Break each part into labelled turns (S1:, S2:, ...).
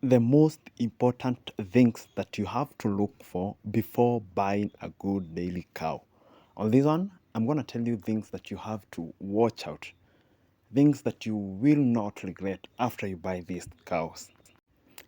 S1: The most important things that you have to look for before buying a good daily cow. On this one, I'm going to tell you things that you have to watch out, things that you will not regret after you buy these cows.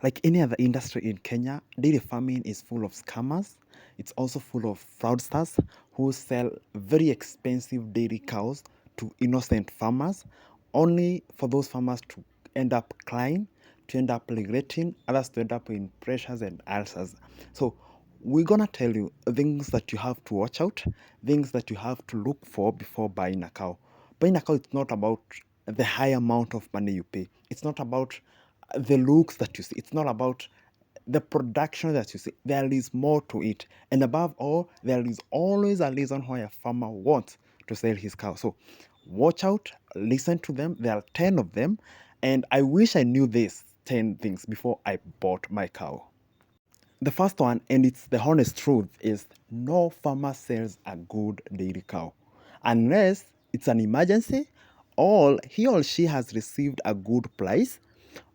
S1: Like any other industry in Kenya, dairy farming is full of scammers. It's also full of fraudsters who sell very expensive dairy cows to innocent farmers, only for those farmers to end up crying, to end up regretting, others to end up in pressures and ulcers. So we're gonna tell you things that you have to watch out, things that you have to look for before buying a cow. Buying a cow is not about the high amount of money you pay. It's not about the looks that you see. It's not about the production that you see. There is more to it. And above all, there is always a reason why a farmer wants to sell his cow. So watch out, listen to them. There are 10 of them. And I wish I knew these 10 things before I bought my cow. The first one, and it's the honest truth, is no farmer sells a good dairy cow unless it's an emergency or he or she has received a good price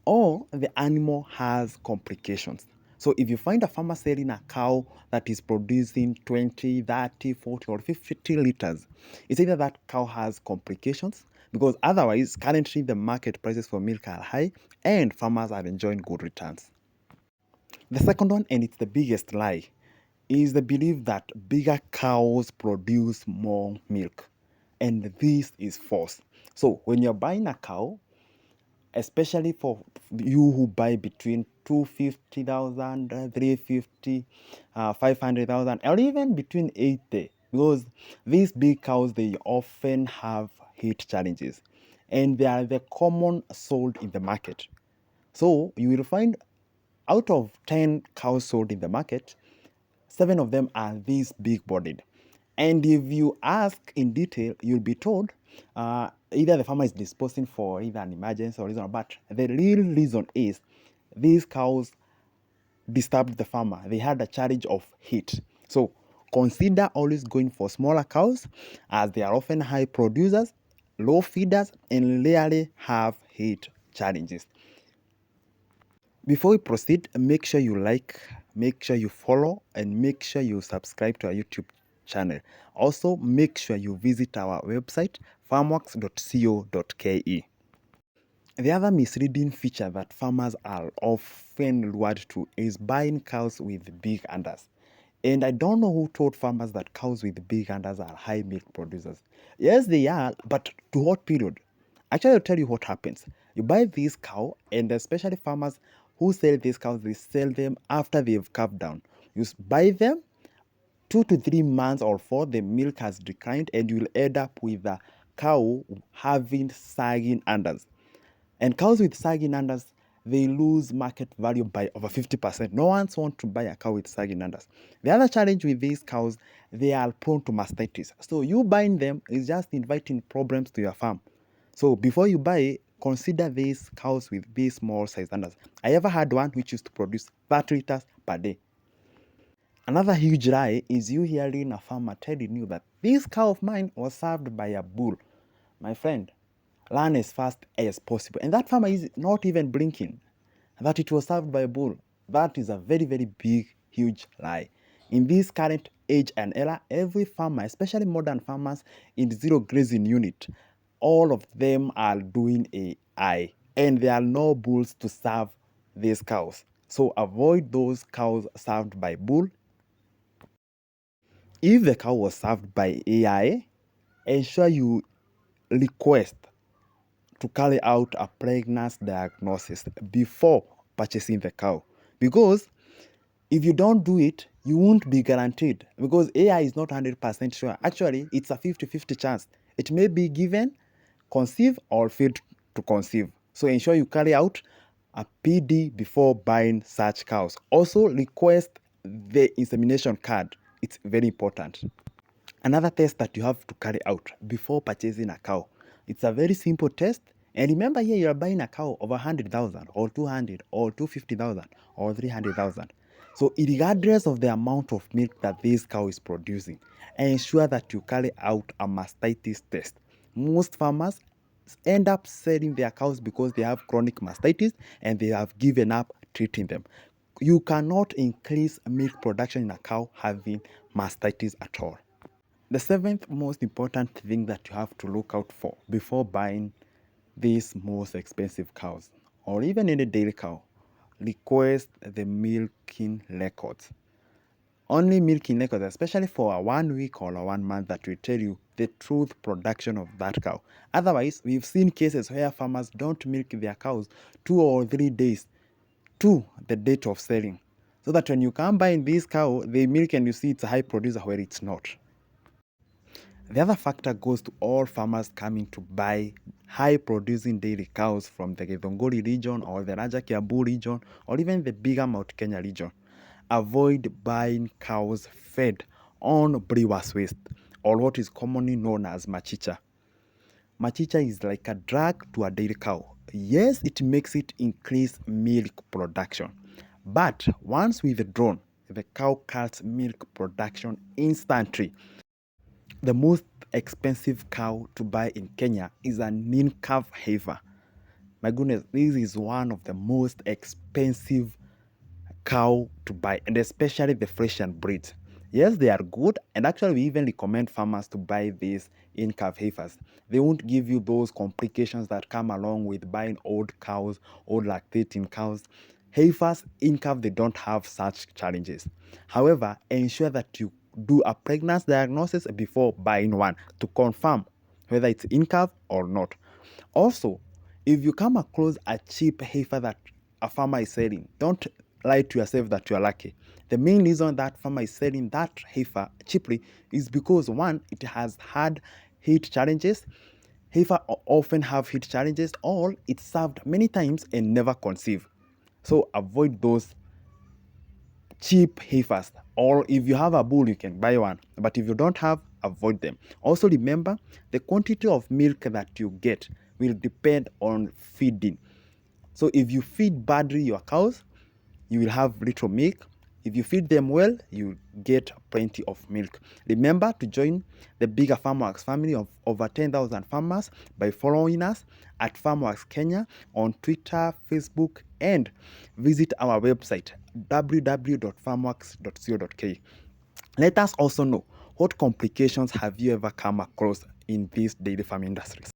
S1: or the animal has complications. So if you find a farmer selling a cow that is producing 20, 30, 40, or 50 liters, it's either that cow has complications because otherwise currently the market prices for milk are high and farmers are enjoying good returns. The second one, and it's the biggest lie, is the belief that bigger cows produce more milk. And this is false. So when you're buying a cow, especially for you who buy between 250,000, 350, 500,000, or even between 80, because these big cows, they often have heat challenges and they are the common sold in the market. So you will find out of 10 cows sold in the market, 7 of them are these big bodied. And if you ask in detail, you'll be told either the farmer is disposing for either an emergency or reason, but the real reason is these cows disturbed the farmer. They had a challenge of heat. So consider always going for smaller cows as they are often high producers, low feeders, and rarely have heat challenges. Before we proceed, make sure you like, make sure you follow, and make sure you subscribe to our YouTube channel. Also, make sure you visit our website, farmworks.co.ke. The other misleading feature that farmers are often lured to is buying cows with big unders. And I don't know who told farmers that cows with big unders are high milk producers. Yes, they are, but to what period? Actually, I'll tell you what happens. You buy this cow, and especially farmers who sell these cows, they sell them after they've calved down. You buy them 2 to 3 months or 4, the milk has declined, and you'll end up with a cow having sagging unders. And cows with sagging unders, they lose market value by over 50%. No one wants to buy a cow with sagging unders. The other challenge with these cows, they are prone to mastitis. So you buying them is just inviting problems to your farm. So before you buy, consider these cows with these small size unders. I ever had one which used to produce 30 liters per day. Another huge lie is you hearing a farmer telling you that this cow of mine was served by a bull. My friend, learn as fast as possible. And that farmer is not even blinking that it was served by a bull. That is a very, very big, huge lie. In this current age and era, every farmer, especially modern farmers in the zero grazing unit, all of them are doing AI. And there are no bulls to serve these cows. So avoid those cows served by bull. If the cow was served by AI, ensure you request to carry out a pregnancy diagnosis before purchasing the cow. Because if you don't do it, you won't be guaranteed. Because AI is not 100% sure. Actually, it's a 50-50 chance. It may be given, conceive, or failed to conceive. So ensure you carry out a PD before buying such cows. Also, request the insemination card. It's very important. Another test that you have to carry out before purchasing a cow. It's a very simple test. And remember here you are buying a cow of 100,000 or 200 or 250,000 or 300,000. So regardless of the amount of milk that this cow is producing, ensure that you carry out a mastitis test. Most farmers end up selling their cows because they have chronic mastitis and they have given up treating them. You cannot increase milk production in a cow having mastitis at all. The seventh most important thing that you have to look out for before buying these most expensive cows, or even any dairy cow, request the milking records. Only milking records, especially for a 1 week or a 1 month, that will tell you the truth production of that cow. Otherwise, we've seen cases where farmers don't milk their cows 2 or 3 days to the date of selling, so that when you come buying this cow, they milk and you see it's a high producer where it's not. The other factor goes to all farmers coming to buy high producing dairy cows from the Githunguri region or the larger Kiambu region or even the bigger Mount Kenya region. Avoid buying cows fed on brewer's waste, or what is commonly known as machicha. Machicha is like a drug to a dairy cow. Yes, it makes it increase milk production, but once withdrawn, the cow cuts milk production instantly. The most expensive cow to buy in Kenya is a calf heifer. My goodness, this is one of the most expensive cow to buy, and especially the Frisian breeds. Yes, they are good, and actually we even recommend farmers to buy these calf heifers. They won't give you those complications that come along with buying old cows, old lactating cows. Heifers calf, they don't have such challenges. However, ensure that you do a pregnancy diagnosis before buying one to confirm whether it's calf or not. Also, if you come across a cheap heifer that a farmer is selling, don't lie to yourself that you are lucky. The main reason that farmer is selling that heifer cheaply is because, one, it has had heat challenges. Heifer often have heat challenges, or it's served many times and never conceived. So avoid those cheap heifers. Or if you have a bull, you can buy one, but if you don't have, avoid them. Also remember, the quantity of milk that you get will depend on feeding. So if you feed badly your cows, you will have little milk. If you feed them well, you get plenty of milk. Remember to join the bigger FarmWorks family of over 10,000 farmers by following us at FarmWorks Kenya on Twitter, Facebook, and visit our website www.farmworks.co.ke. Let us also know, what complications have you ever come across in this dairy farm industry?